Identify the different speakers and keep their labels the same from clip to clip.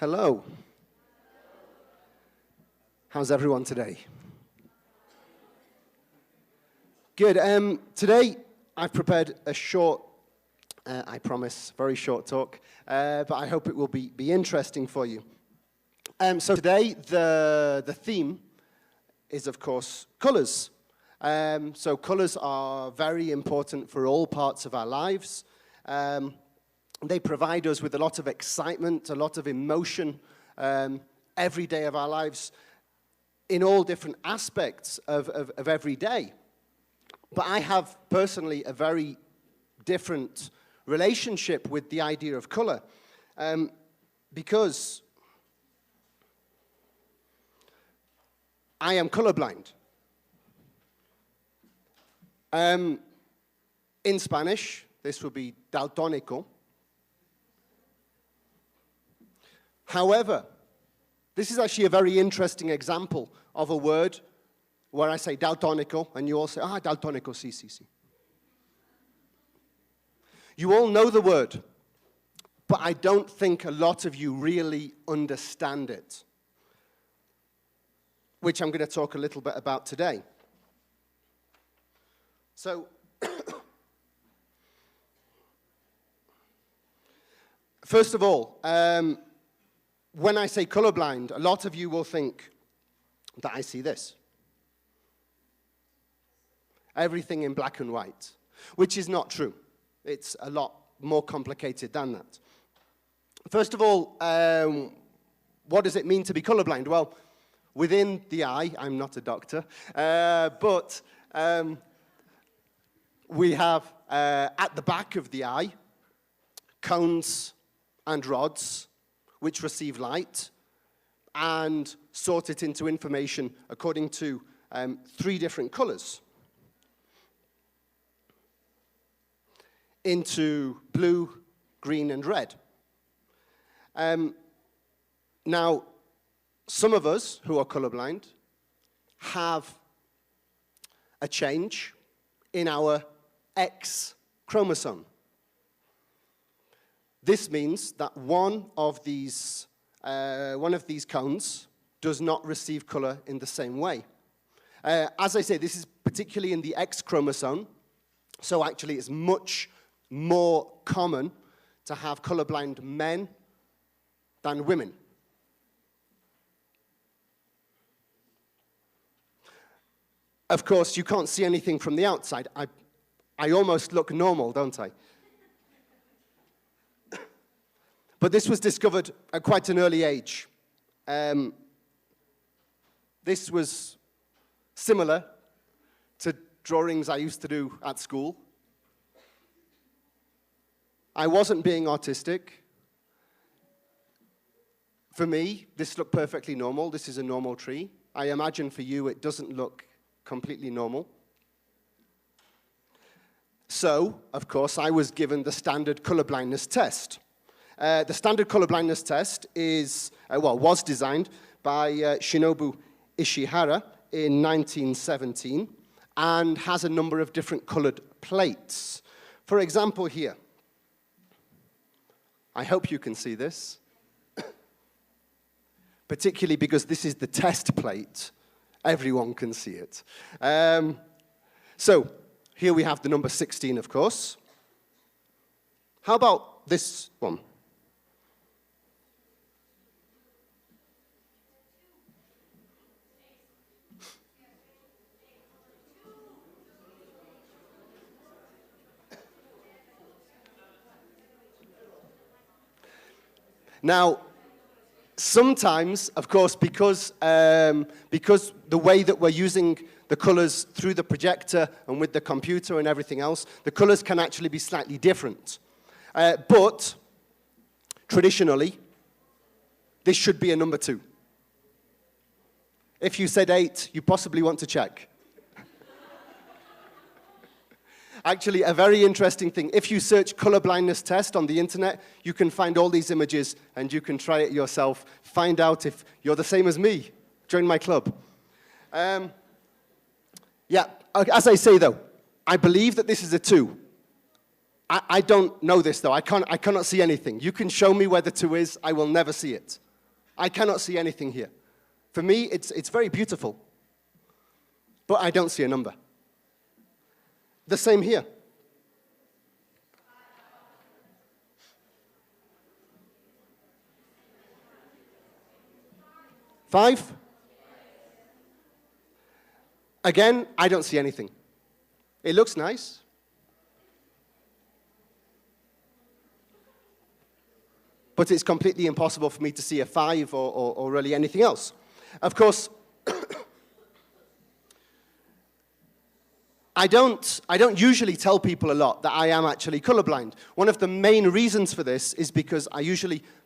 Speaker 1: Hello. How's everyone today? Good. Today I've prepared a short, I promise, very short talk, but I hope it will be interesting for you. So today the theme is, of course, colours. So colours are very important for all parts of our lives. They provide us with a lot of excitement, a lot of emotion every day of our lives in all different aspects of every day. But I have personally a very different relationship with the idea of colour because I am colourblind. In Spanish, this would be daltónico. However, this is actually a very interesting example of a word where I say daltónico, and you all say, daltónico, sí, sí, sí. You all know the word, but I don't think a lot of you really understand it, which I'm going to talk a little bit about today. So, first of all, when I say colorblind, a lot of you will think that I see this. Everything in black and white, which is not true. It's a lot more complicated than that. First of all, what does it mean to be colorblind? Well, within the eye, I'm not a doctor, but we have, at the back of the eye, cones and rods which receive light and sort it into information according to 3 different colors. Into blue, green, and red. Now, some of us who are colorblind have a change in our X chromosome. This means that one of these cones does not receive color in the same way. As I say, this is particularly in the X chromosome, so actually it's much more common to have colorblind men than women. Of course, you can't see anything from the outside. I almost look normal, don't I? But this was discovered at quite an early age. This was similar to drawings I used to do at school. I wasn't being autistic. For me, this looked perfectly normal. This is a normal tree. I imagine for you it doesn't look completely normal. So, of course, I was given the standard colorblindness test. The standard colorblindness test is, was designed by Shinobu Ishihara in 1917 and has a number of different colored plates. For example, here, I hope you can see this, particularly because this is the test plate. Everyone can see it. So, here we have the number 16, of course. How about this one? Now, sometimes, of course, because the way that we're using the colors through the projector and with the computer and everything else, the colors can actually be slightly different. But traditionally, this should be a number 2. If you said 8, you possibly want to check. Actually, a very interesting thing, if you search colorblindness test on the internet, you can find all these images and you can try it yourself, find out if you're the same as me. Join my club. Yeah, as I say though, I believe that this is a 2. I don't know this though, I cannot see anything. You can show me where the 2 is, I will never see it. I cannot see anything here. For me, it's very beautiful, but I don't see a number. The same here. Five. Again, I don't see anything. It looks nice. But it's completely impossible for me to see a 5 or really anything else. Of course, I don't usually tell people a lot that I am actually colorblind. One of the main reasons for this is because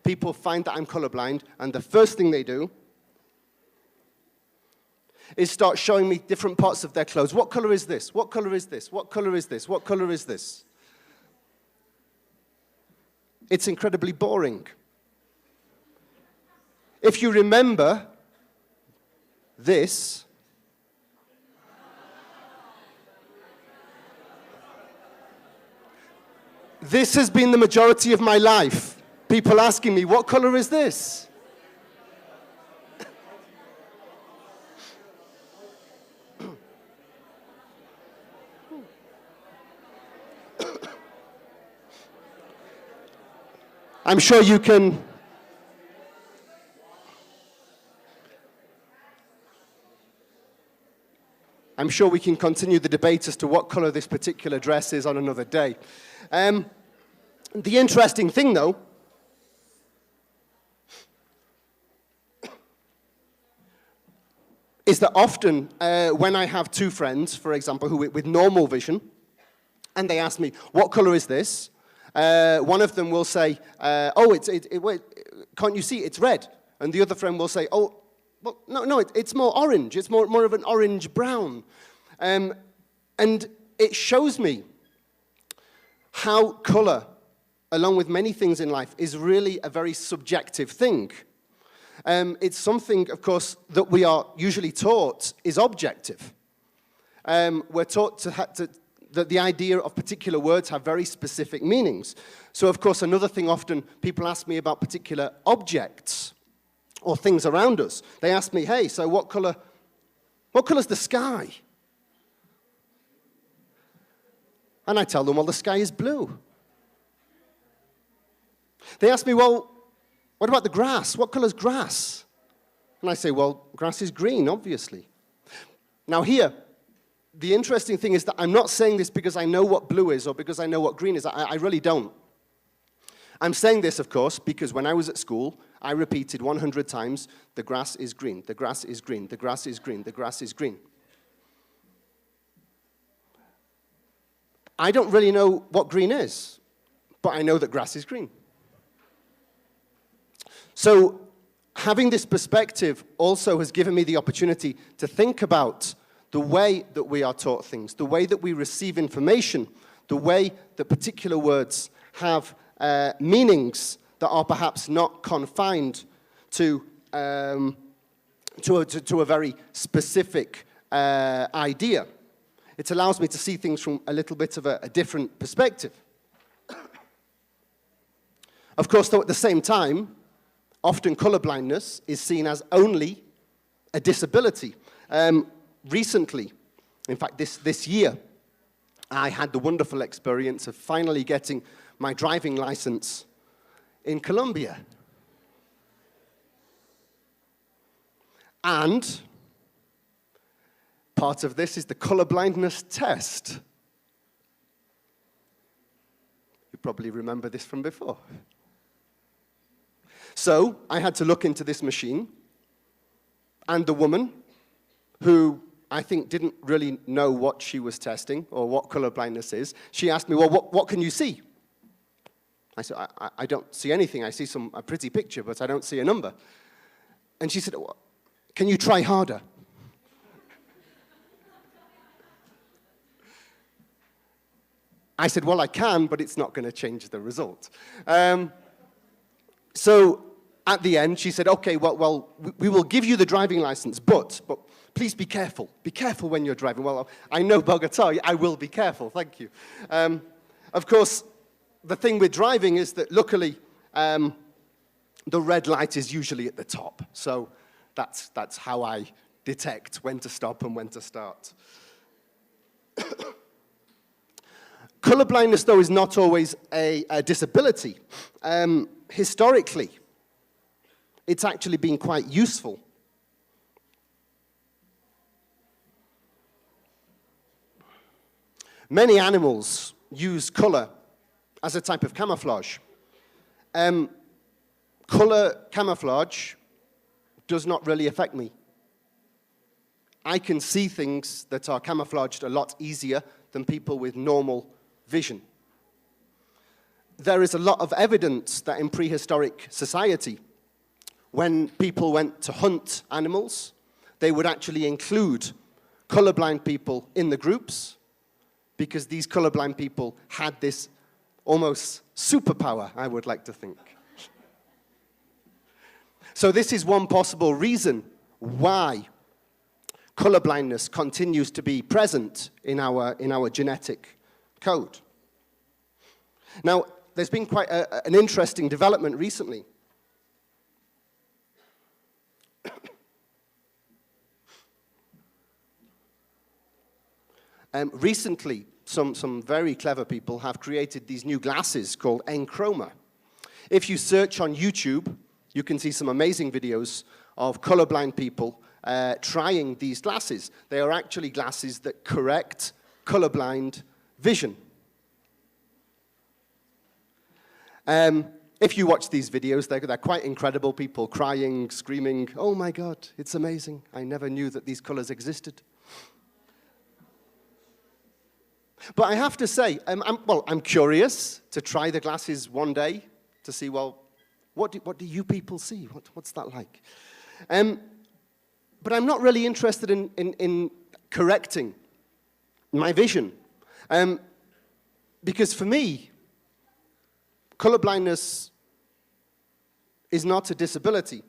Speaker 1: people find that I'm colorblind, and the first thing they do is start showing me different parts of their clothes. What color is this? What color is this? What color is this? What color is this? It's incredibly boring. If you remember this, this has been the majority of my life. People asking me, what color is this? I'm sure you can I'm sure we can continue the debate as to what color this particular dress is on another day. The interesting thing, though, is that often when I have two friends, for example, who with normal vision, and they ask me, what color is this? One of them will say, wait, can't you see? It's red. And the other friend will say, oh, well, no, it's more orange. It's more of an orange-brown. And it shows me how color, along with many things in life, is really a very subjective thing. It's something, of course, that we are usually taught is objective. We're taught that the idea of particular words have very specific meanings. So, of course, another thing often people ask me about particular objects or things around us. They ask me, hey, so what color's the sky? And I tell them, well, the sky is blue. They ask me, well, what about the grass? What color's grass? And I say, well, grass is green, obviously. Now here, the interesting thing is that I'm not saying this because I know what blue is or because I know what green is. I really don't. I'm saying this, of course, because when I was at school, I repeated 100 times, the grass is green, the grass is green, the grass is green, the grass is green. I don't really know what green is, but I know that grass is green. So having this perspective also has given me the opportunity to think about the way that we are taught things, the way that we receive information, the way that particular words have meanings that are perhaps not confined to a very specific idea. It allows me to see things from a little bit of a different perspective. Of course, though, at the same time, often colorblindness is seen as only a disability. Recently, in fact, this year, I had the wonderful experience of finally getting my driving license in Colombia. And part of this is the colorblindness test. You probably remember this from before. So I had to look into this machine, and the woman, who I think didn't really know what she was testing or what colorblindness is, she asked me, well, what can you see? I said, I don't see anything. I see a pretty picture, but I don't see a number. And she said, well, can you try harder? I said, well, I can, but it's not going to change the result. So at the end, she said, okay, well, we will give you the driving license, but please be careful. Be careful when you're driving. Well, I know Bogotá. I will be careful. Thank you. Of course, the thing with driving is that luckily, the red light is usually at the top. So that's how I detect when to stop and when to start. Colorblindness, though, is not always a disability. Historically, it's actually been quite useful. Many animals use color as a type of camouflage. Color camouflage does not really affect me. I can see things that are camouflaged a lot easier than people with normal vision. There is a lot of evidence that in prehistoric society, when people went to hunt animals, they would actually include colorblind people in the groups, because these colorblind people had this almost superpower, I would like to think. So this is one possible reason why colorblindness continues to be present in our genetic code. Now, there's been quite an interesting development recently. Recently, some very clever people have created these new glasses called Enchroma. If you search on YouTube, you can see some amazing videos of colorblind people trying these glasses. They are actually glasses that correct colorblind vision. If you watch these videos, they're quite incredible. People crying, screaming, "Oh my God, it's amazing. I never knew that these colors existed." But I have to say, I'm curious to try the glasses one day to see, well, what do you people see? What's that like? But I'm not really interested in correcting my vision. Because for me, colorblindness is not a disability.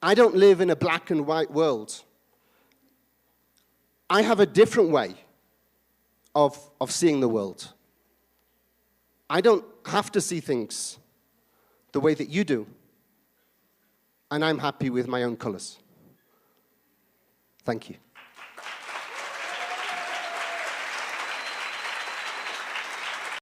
Speaker 1: I don't live in a black and white world. I have a different way of seeing the world. I don't have to see things the way that you do, and I'm happy with my own colors. Thank you.